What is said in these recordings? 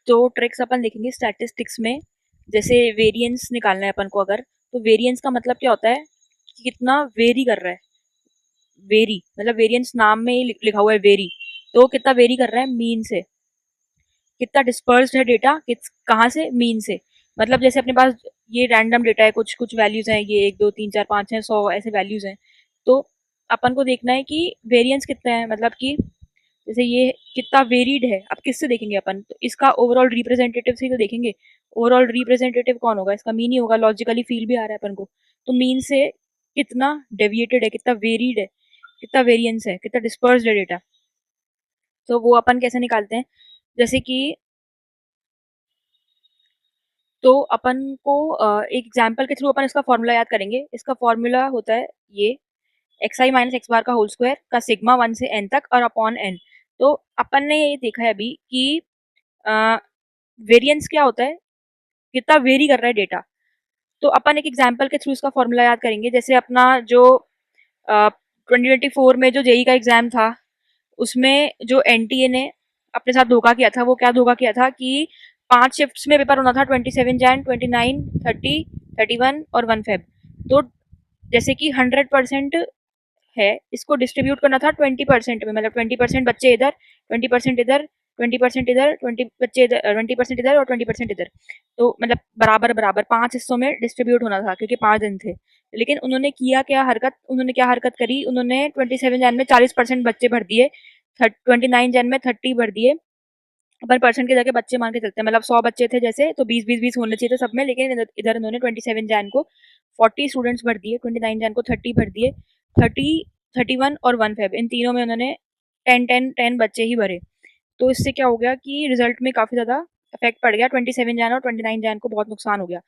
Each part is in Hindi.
तो ट्रिक्स अपन देखेंगे स्टैटिस्टिक्स में। जैसे वेरिएंस निकालना है अपन को अगर, तो वेरिएंस का मतलब क्या होता है कि कितना वेरी कर रहा है। वेरी मतलब वेरिएंस नाम में ही लिखा हुआ है वेरी, तो कितना वेरी कर रहा है मीन से। कितना डिस्पर्स्ड है डेटा, किस कहाँ से, मीन से। मतलब जैसे अपने पास ये रैंडम डेटा है, कुछ कुछ वैल्यूज हैं, ये 1 2 3 4 5 6 100 ऐसे वैल्यूज हैं। तो अपन को देखना है कि वेरिएंस कितना है, मतलब कि जैसे ये कितना वेरीड है। अब किससे देखेंगे अपन, तो इसका ओवरऑल रिप्रेजेंटेटिव से ही तो देखेंगे। ओवरऑल रिप्रेजेंटेटिव कौन होगा, इसका मीन ही होगा, लॉजिकली फील भी आ रहा है अपन को। तो मीन से कितना डेविएटेड है, कितना वेरीड है, कितना वेरिएंस है, कितना डिस्पर्स्ड है डेटा। तो वो अपन कैसे निकालते हैं, जैसे कि तो अपन को एक एग्जाम्पल के थ्रू अपन इसका फॉर्मूला याद करेंगे। इसका फॉर्मूला होता है ये एक्स आई माइनस एक्स बार का होल स्क्वायर का सिग्मा 1 से n तक और अपॉन n। तो अपन ने ये देखा है अभी कि वेरिएंस क्या होता है, कितना वेरी कर रहा है डेटा। तो अपन एक एग्जाम्पल के थ्रू इसका फॉर्मूला याद करेंगे। जैसे अपना जो 2024 में जो जेई का एग्जाम था, उसमें जो एनटीए ने अपने साथ धोखा किया था, वो क्या धोखा किया था कि 5 शिफ्ट्स में पेपर होना था, 27 जैन, 29, 30, 31 और 1 फेब। तो जैसे कि 100% है, इसको डिस्ट्रीब्यूट करना था 20% में, मतलब 20% बच्चे इधर, 20% इधर, 20% इधर, 20 बच्चे इधर, 20% इधर और 20% इधर। तो मतलब बराबर बराबर 5 हिस्सों में डिस्ट्रीब्यूट होना था, क्योंकि 5 दिन थे। लेकिन उन्होंने किया क्या हरकत, उन्होंने क्या हरकत करी, उन्होंने 27 जैन में 40% बच्चे भर दिए, 29 जैन में 30 भर दिए। अपन परसेंट के जगह बच्चे मान के चलते हैं, मतलब 100 बच्चे थे जैसे, तो 20 20 20 होने चाहिए थे सब में। लेकिन इधर इन्होंने 27 जैन को 40 स्टूडेंट्स भर दिए, 29 जैन को 30 भर दिए, 30, 31 और 1 फेब, इन तीनों में उन्होंने 10 10 10 बच्चे ही भरे। तो इससे क्या हो गया कि रिजल्ट में काफी ज्यादा इफेक्ट पड़ गया, 27 जैन और 29 जैन को बहुत नुकसान हो गया।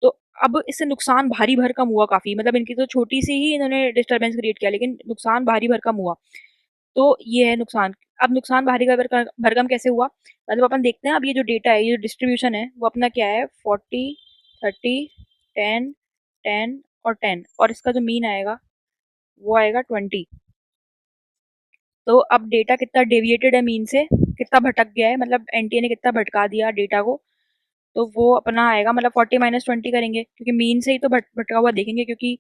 तो अब इससे नुकसान भारी भरकम हुआ काफी, मतलब इनकी तो छोटी सी ही इन्होंने डिस्टर्बेंस क्रिएट किया, लेकिन नुकसान भारी भरकम हुआ। तो ये है नुकसान। अब नुकसान भारी का भरकम कैसे हुआ, मतलब अपन देखते हैं। अब ये जो डेटा है, ये जो डिस्ट्रीब्यूशन है, वो अपना क्या है, 40, 30, 10, 10 और 10, और इसका जो मीन आएगा वो आएगा 20। तो अब डेटा कितना डेविएटेड है मीन से, कितना भटक गया है, मतलब एनटीए ने कितना भटका दिया डेटा को। तो वो अपना आएगा, मतलब 40 - 20 करेंगे, क्योंकि मीन से ही तो भटका हुआ देखेंगे, क्योंकि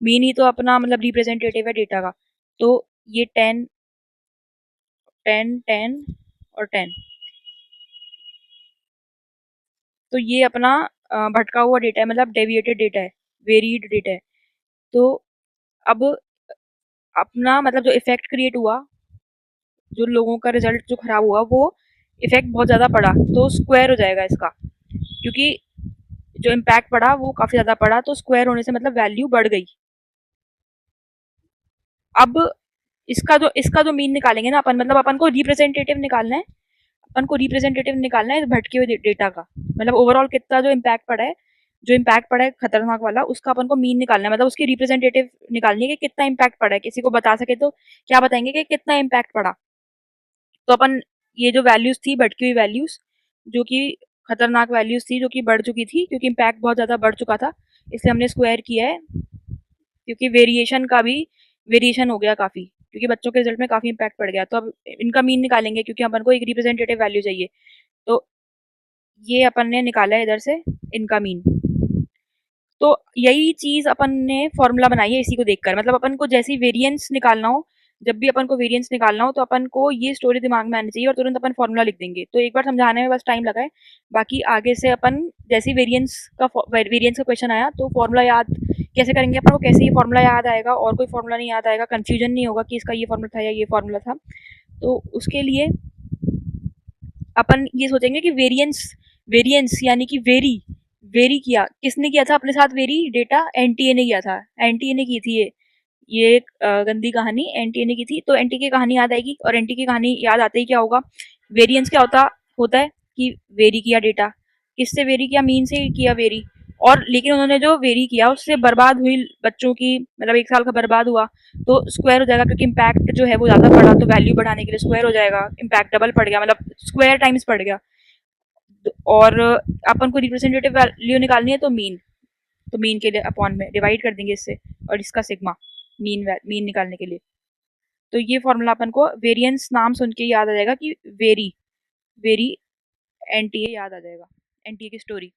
मीन ही तो अपना मतलब रिप्रेजेंटेटिव है डेटा का। तो ये 10, 10, 10 और 10, तो ये अपना भटका हुआ डेटा है, मतलब डेविएटेड डेटा है, वेरीड डेटा है। तो अब अपना मतलब जो इफेक्ट क्रिएट हुआ, जो लोगों का रिजल्ट जो खराब हुआ, वो इफेक्ट बहुत ज़्यादा पड़ा, तो स्क्वायर हो जाएगा इसका। क्योंकि जो इम्पैक्ट पड़ा वो काफ़ी ज़्यादा पड़ा, तो स्क्वायर होने से मतलब वैल्यू बढ़ गई। अब इसका जो मीन निकालेंगे ना अपन, मतलब अपन को रिप्रेजेंटेटिव निकालना है, अपन को रिप्रेजेंटेटिव निकालना है इस भटके हुए डेटा का। मतलब ओवरऑल कितना जो इम्पैक्ट पड़ा है, जो इम्पैक्ट पड़ा है खतरनाक वाला, उसका अपन को मीन निकालना है, मतलब उसकी रिप्रेजेंटेटिव निकालनी है कि कितना इम्पैक्ट पड़ा है। किसी को बता सके तो क्या बताएंगे कि कितना इम्पैक्ट पड़ा। तो अपन ये जो वैल्यूज थी, भटकी हुई वैल्यूज, जो कि खतरनाक वैल्यूज थी, जो कि बढ़ चुकी थी, क्योंकि इम्पैक्ट बहुत ज्यादा बढ़ चुका था, इसलिए हमने स्क्वायर किया है। क्योंकि वेरिएशन का भी वेरिएशन हो गया काफी, क्योंकि बच्चों के रिजल्ट में काफी इम्पैक्ट पड़ गया। तो अब इनका मीन निकालेंगे, क्योंकि अपन को एक रिप्रेजेंटेटिव वैल्यू चाहिए। तो ये अपन ने निकाला है इधर से इनका मीन। तो यही चीज अपन ने फॉर्मूला बनाई है इसी को देखकर, मतलब अपन को जैसे ही वेरिएंस निकालना हो, जब भी अपन को वेरिएंस निकालना हो, तो अपन को ये स्टोरी दिमाग में आनी चाहिए और तुरंत अपन फॉर्मूला लिख देंगे। तो एक बार समझाने में बस टाइम लगा है, बाकी आगे से अपन जैसे ही वेरिएंस का क्वेश्चन आया, तो फॉर्मूला याद कैसे करेंगे अपन को, कैसे ये फॉर्मूला याद आएगा और कोई फॉर्मूला नहीं याद आएगा, कंफ्यूजन नहीं होगा कि इसका ये फॉर्मूला था या ये फॉर्मूला था। तो उसके लिए अपन ये सोचेंगे कि वेरिएंस, वेरिएंस यानी कि वेरी, वेरी किया किसने किया था अपने साथ, वेरी डेटा एनटीए ने किया था। एनटीए ने की थी ये एक गंदी कहानी एनटीए ने की थी। तो एनटीए की कहानी याद आएगी, और एनटीए की कहानी याद आते ही क्या होगा, वेरिएंस क्या होता होता है कि वेरी किया डेटा, किससे वेरी किया, मीन से किया वेरी। और लेकिन उन्होंने जो वेरी किया उससे बर्बाद हुई बच्चों की, मतलब 1 साल का बर्बाद हुआ। तो स्क्वायर हो जाएगा, क्योंकि इम्पैक्ट जो है वो ज्यादा पड़ा, तो वैल्यू बढ़ाने के लिए स्क्वायर हो जाएगा, इम्पैक्ट डबल पड़ गया, मतलब स्क्वायर टाइम्स पड़ गया। और अपन को रिप्रेजेंटेटिव वैल्यू निकालनी है, तो मीन, तो मीन के लिए अपॉन में डिवाइड कर देंगे इससे, और इसका सिग्मा, मीन निकालने के लिए। तो ये फॉर्मूला अपन को वेरिएंस नाम सुन के याद आ जाएगा कि वेरी, वेरी एनटीए याद आ जाएगा, एनटीए की स्टोरी।